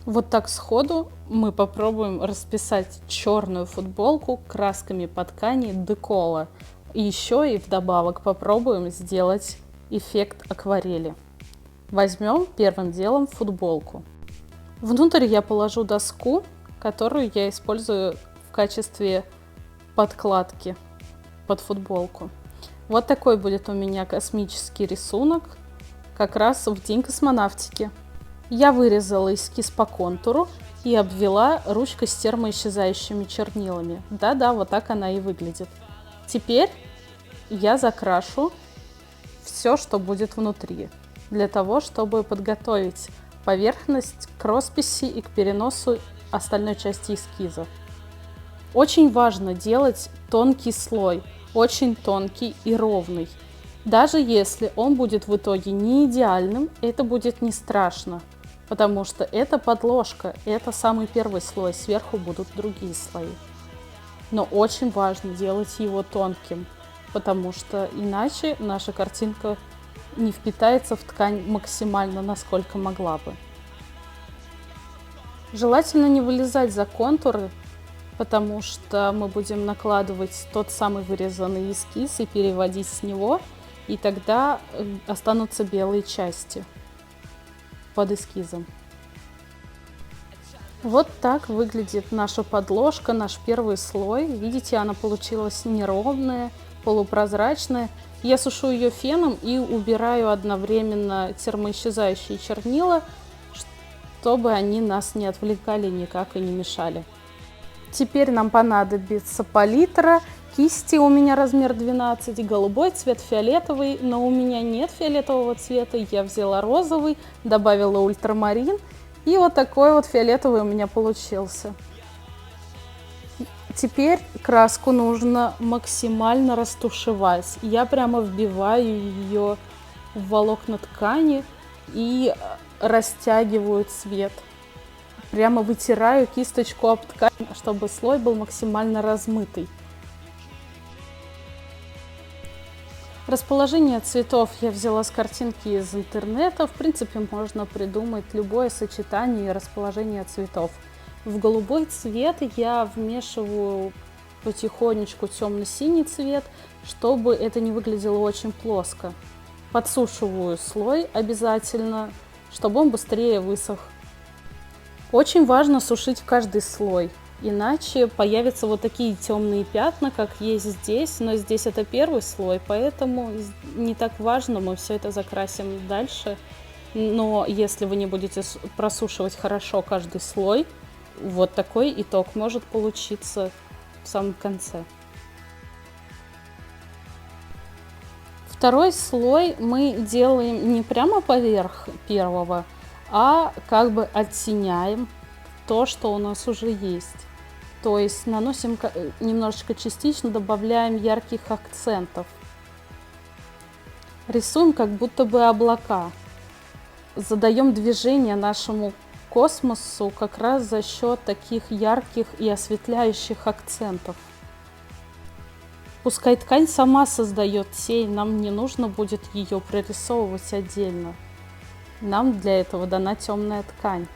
Вот так сходу мы попробуем расписать черную футболку красками по ткани декола. И еще и вдобавок попробуем сделать эффект акварели. Возьмем первым делом футболку. Внутрь я положу доску, которую я использую в качестве подкладки под футболку. Вот такой будет у меня космический рисунок, как раз в день космонавтики. Я вырезала эскиз по контуру и обвела ручкой с термоисчезающими чернилами. Да-да, вот так она и выглядит. Теперь я закрашу все, что будет внутри, для того, чтобы подготовить поверхность к росписи и к переносу остальной части эскиза. Очень важно делать тонкий слой, очень тонкий и ровный. Даже если он будет в итоге не идеальным, это будет не страшно, потому что это подложка, это самый первый слой, сверху будут другие слои. Но очень важно делать его тонким, потому что иначе наша картинка не впитается в ткань максимально, насколько могла бы. Желательно не вылезать за контуры, потому что мы будем накладывать тот самый вырезанный эскиз и переводить с него, и тогда останутся белые части под эскизом. Вот так выглядит наша подложка, наш первый слой. Видите, она получилась неровная, полупрозрачная. Я сушу ее феном и убираю одновременно термоисчезающие чернила, чтобы они нас не отвлекали никак и не мешали. Теперь нам понадобится палитра. Кисти у меня размер 12, голубой цвет, фиолетовый, но у меня нет фиолетового цвета, я взяла розовый, добавила ультрамарин, и вот такой вот фиолетовый у меня получился. Теперь краску нужно максимально растушевать. Я прямо вбиваю ее в волокна ткани и растягиваю цвет. Прямо вытираю кисточку об ткань, чтобы слой был максимально размытый. Расположение цветов я взяла с картинки из интернета. В принципе, можно придумать любое сочетание и расположение цветов. В голубой цвет я вмешиваю потихонечку темно-синий цвет, чтобы это не выглядело очень плоско. Подсушиваю слой обязательно, чтобы он быстрее высох. Очень важно сушить каждый слой. Иначе появятся вот такие темные пятна, как есть здесь, но здесь это первый слой, поэтому не так важно, мы все это закрасим дальше. Но если вы не будете просушивать хорошо каждый слой, вот такой итог может получиться в самом конце. Второй слой мы делаем не прямо поверх первого, а как бы оттеняем то, что у нас уже есть. То есть наносим немножечко частично, добавляем ярких акцентов. Рисуем как будто бы облака. Задаем движение нашему космосу как раз за счет таких ярких и осветляющих акцентов. Пускай ткань сама создает тень, нам не нужно будет ее прорисовывать отдельно. Нам для этого дана темная ткань.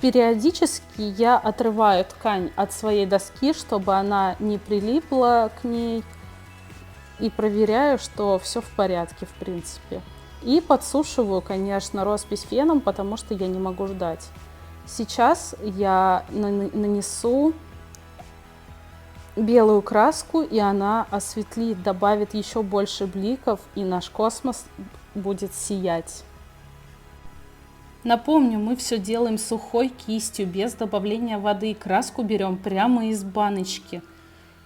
Периодически я отрываю ткань от своей доски, чтобы она не прилипла к ней, и проверяю, что все в порядке, в принципе. И подсушиваю, конечно, роспись феном, потому что я не могу ждать. Сейчас я нанесу белую краску, и она осветлит, добавит еще больше бликов, и наш космос будет сиять. Напомню, мы все делаем сухой кистью, без добавления воды. Краску берем прямо из баночки,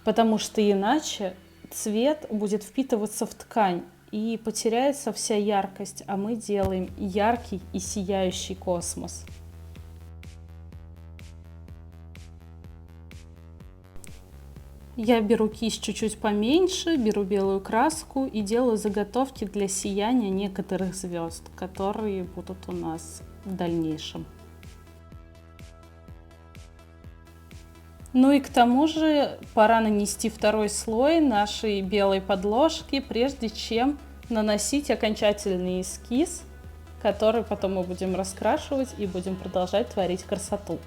потому что иначе цвет будет впитываться в ткань и потеряется вся яркость, а мы делаем яркий и сияющий космос. Я беру кисть чуть-чуть поменьше, беру белую краску и делаю заготовки для сияния некоторых звезд, которые будут у нас в дальнейшем. Ну и к тому же пора нанести второй слой нашей белой подложки, прежде чем наносить окончательный эскиз, который потом мы будем раскрашивать и будем продолжать творить красоту.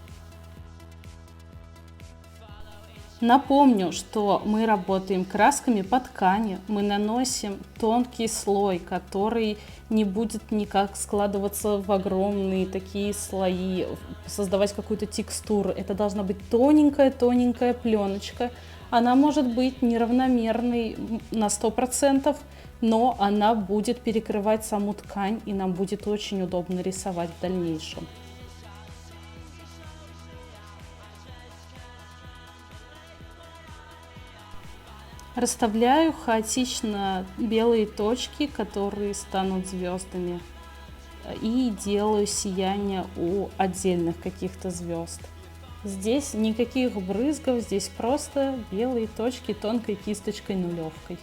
Напомню, что мы работаем красками по ткани, мы наносим тонкий слой, который не будет никак складываться в огромные такие слои, создавать какую-то текстуру. Это должна быть тоненькая-тоненькая пленочка. Она может быть неравномерной на 100%, но она будет перекрывать саму ткань, и нам будет очень удобно рисовать в дальнейшем. Расставляю хаотично белые точки, которые станут звездами, и делаю сияние у отдельных каких-то звезд. Здесь никаких брызгов, здесь просто белые точки тонкой кисточкой нулевкой.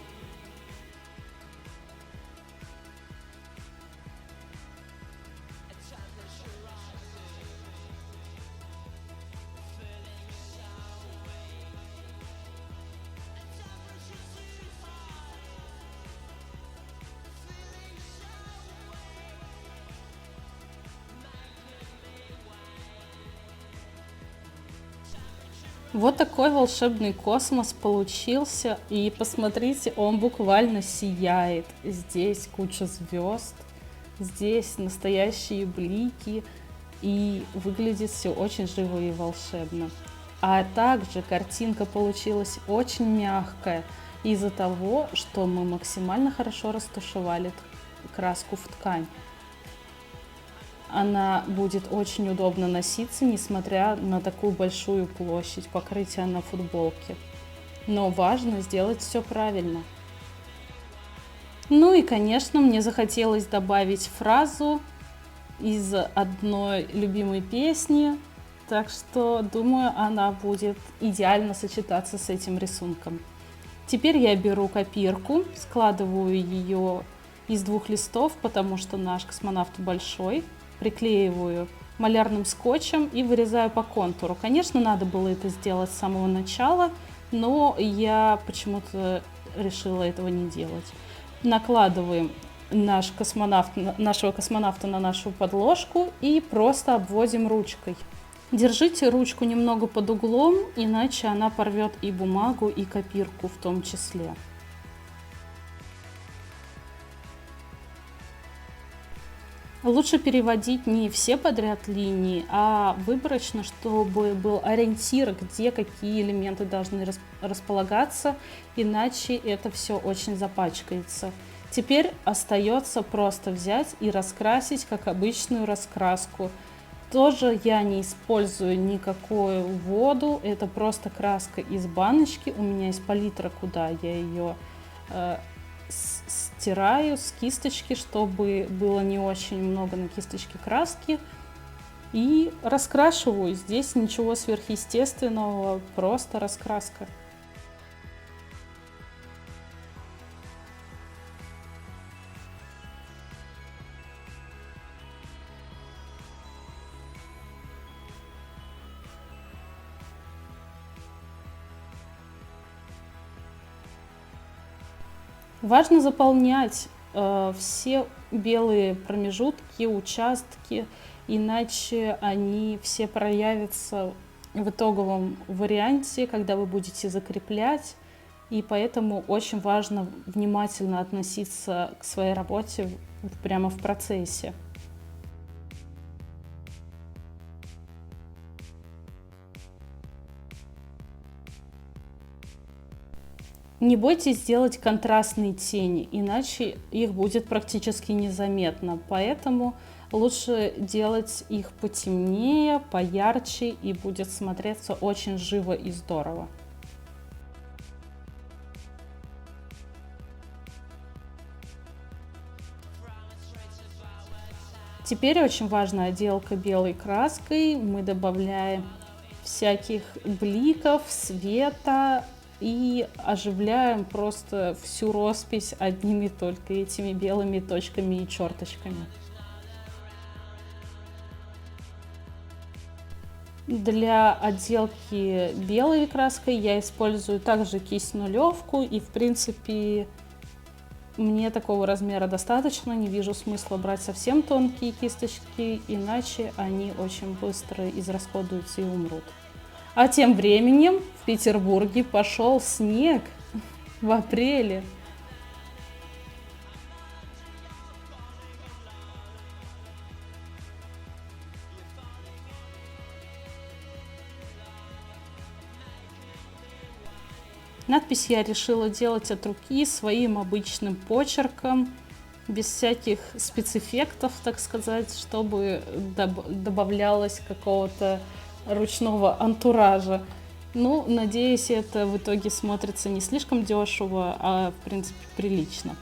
Вот такой волшебный космос получился, и посмотрите, он буквально сияет. Здесь куча звезд, здесь настоящие блики, и выглядит все очень живо и волшебно. А также картинка получилась очень мягкая из-за того, что мы максимально хорошо растушевали краску в ткань. Она будет очень удобно носиться, несмотря на такую большую площадь покрытия на футболке. Но важно сделать все правильно. Ну и, конечно, мне захотелось добавить фразу из одной любимой песни, так что, думаю, она будет идеально сочетаться с этим рисунком. Теперь я беру копирку, складываю ее из 2 листов, потому что наш космонавт большой, приклеиваю малярным скотчем и вырезаю по контуру. Конечно, надо было это сделать с самого начала, но я почему-то решила этого не делать. Накладываем нашего космонавта на нашу подложку и просто обводим ручкой. Держите ручку немного под углом, иначе она порвет и бумагу, и копирку в том числе. Лучше переводить не все подряд линии, а выборочно, чтобы был ориентир, где какие элементы должны располагаться, иначе это все очень запачкается. Теперь остается просто взять и раскрасить, как обычную раскраску. Тоже я не использую никакую воду, это просто краска из баночки. У меня есть палитра, куда я ее стираю с кисточки, чтобы было не очень много на кисточке краски, и раскрашиваю. Здесь ничего сверхъестественного, просто раскраска. Важно заполнять все белые промежутки, участки, иначе они все проявятся в итоговом варианте, когда вы будете закреплять. И поэтому очень важно внимательно относиться к своей работе прямо в процессе. Не бойтесь сделать контрастные тени, иначе их будет практически незаметно. Поэтому лучше делать их потемнее, поярче, и будет смотреться очень живо и здорово. Теперь очень важна отделка белой краской. Мы добавляем всяких бликов, света и оживляем просто всю роспись одними только этими белыми точками и черточками. Для отделки белой краской я использую также кисть нулевку, и в принципе Мне такого размера достаточно, не вижу смысла брать совсем тонкие кисточки, иначе они очень быстро израсходуются и умрут. А тем временем в Петербурге пошел снег в апреле. Надпись я решила делать от руки своим обычным почерком, без всяких спецэффектов, так сказать, чтобы добавлялось какого-то ручного антуража. Ну, надеюсь, это в итоге смотрится не слишком дешево, а в принципе прилично.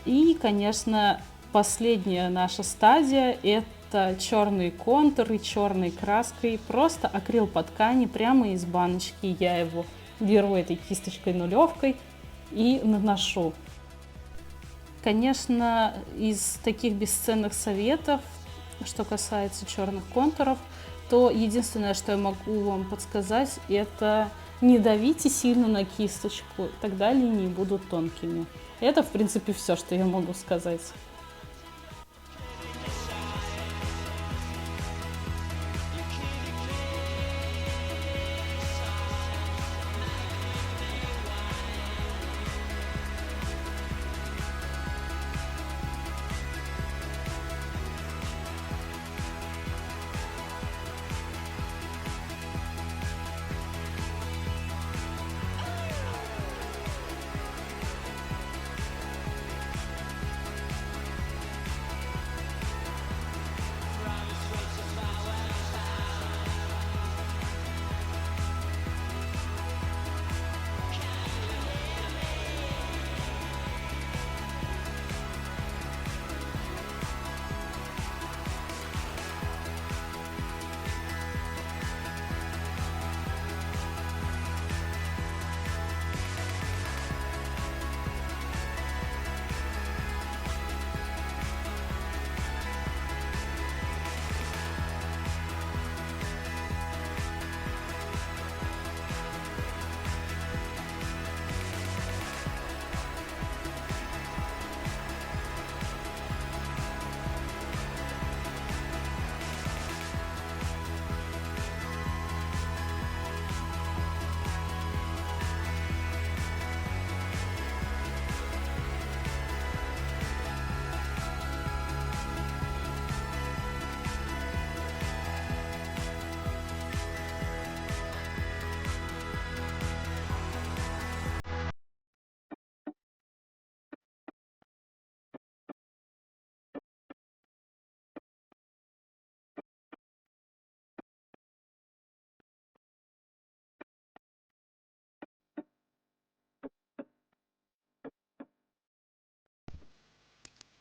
И, конечно, последняя наша стадия – это черные контуры черной краской, просто акрил по ткани прямо из баночки. Я его беру этой кисточкой нулевкой и наношу. Конечно, из таких бесценных советов, что касается черных контуров, то единственное, что я могу вам подсказать, это не давите сильно на кисточку, тогда линии будут тонкими. Это, в принципе, все, что я могу сказать.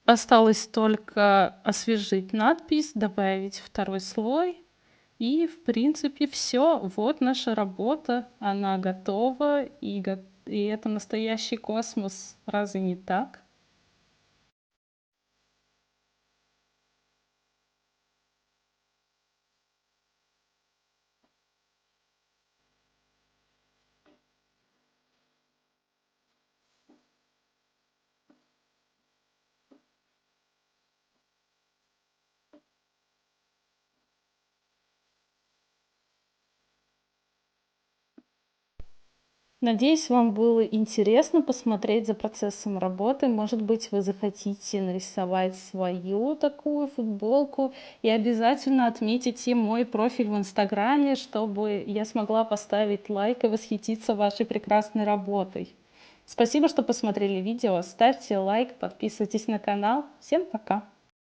Осталось только освежить надпись, добавить второй слой. И, в принципе, все. Вот наша работа. Она готова. И это настоящий космос. Разве не так? Надеюсь, вам было интересно посмотреть за процессом работы. Может быть, вы захотите нарисовать свою такую футболку и обязательно отметите мой профиль в Инстаграме, чтобы я смогла поставить лайк и восхититься вашей прекрасной работой. Спасибо, что посмотрели видео. Ставьте лайк, подписывайтесь на канал. Всем пока!